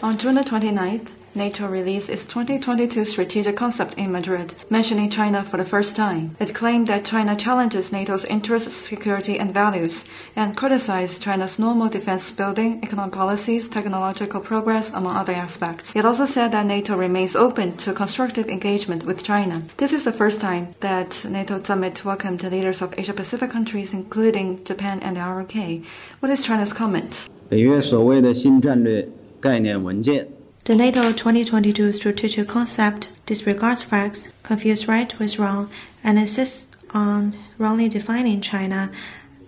On June 29th, NATO released its 2022 strategic concept in Madrid, mentioning China for the first time. It claimed that China challenges NATO's interests, security, and values, and criticized China's normal defense building, economic policies, technological progress, among other aspects. It also said that NATO remains open to constructive engagement with China. This is the first time that NATO summit welcomed the leaders of Asia-Pacific countries, including Japan and the ROK. What is China's comment? 北约所谓的新战略概念文件 The NATO 2022 strategic concept disregards facts, confuses right with wrong, and insists on wrongly defining China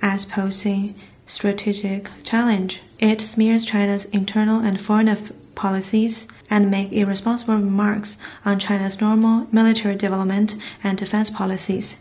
as posing strategic challenge. It smears China's internal and foreign policies and makes irresponsible remarks on China's normal military development and defense policies.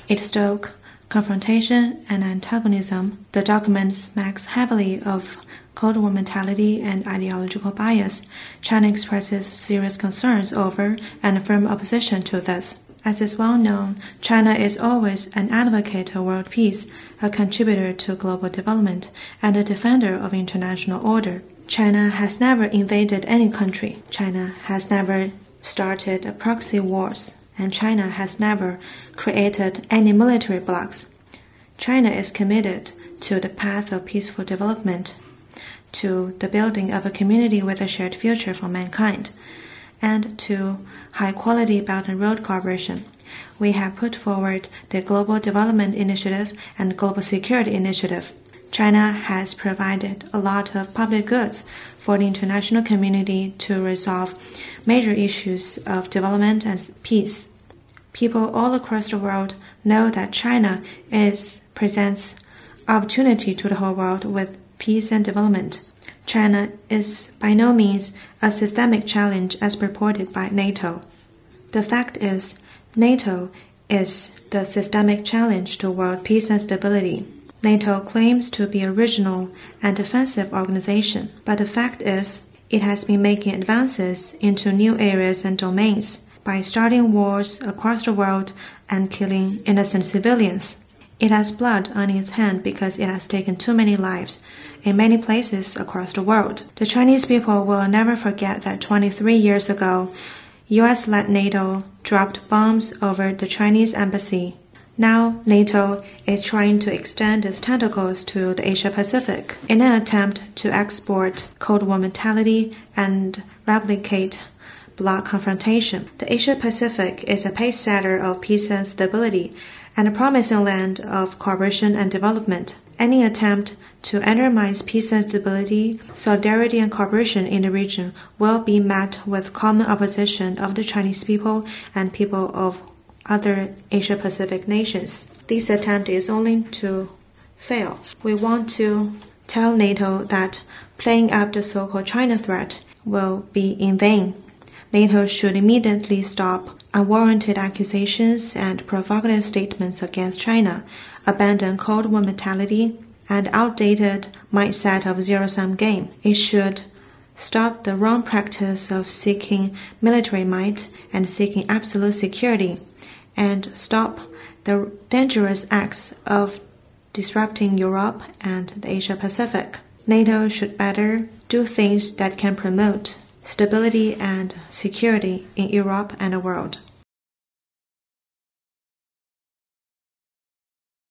It stokes confrontation and antagonism. The document smacks heavily of Cold War mentality and ideological bias. China expresses serious concerns over and firm opposition to this. As is well known, China is always an advocate of world peace, a contributor to global development, and a defender of international order. China has never invaded any country. China has never started proxy wars, and China has never created any military blocs. China is committed to the path of peaceful development, to the building of a community with a shared future for mankind, and to high-quality Belt and Road cooperation. We have put forward the Global Development Initiative and Global Security Initiative. China has provided a lot of public goods for the international community to resolve major issues of development and peace. People all across the world know that China presents opportunity to the whole world with peace and development. China is by no means a systemic challenge as reported by NATO. The fact is, NATO is the systemic challenge to world peace and stability. NATO claims to be a regional and defensive organization, but the fact is, it has been making advances into new areas and domains by starting wars across the world and killing innocent civilians. It has blood on its hand because it has taken too many lives in many places across the world. The Chinese people will never forget that 23 years ago, US-led NATO dropped bombs over the Chinese embassy. Now, NATO is trying to extend its tentacles to the Asia-Pacific in an attempt to export Cold War mentality and replicate bloc confrontation. The Asia-Pacific is a pace-setter of peace and stability, and a promising land of cooperation and development. Any attempt to undermine peace and stability, solidarity and cooperation in the region will be met with common opposition of the Chinese people and people of other Asia-Pacific nations. This attempt is only to fail. We want to tell NATO that playing up the so-called China threat will be in vain. NATO should immediately stop unwarranted accusations and provocative statements against China, abandon Cold War mentality and outdated mindset of zero-sum game. It should stop the wrong practice of seeking military might and seeking absolute security, and stop the dangerous acts of disrupting Europe and the Asia-Pacific. NATO should better do things that can promote stability and security in Europe and the world.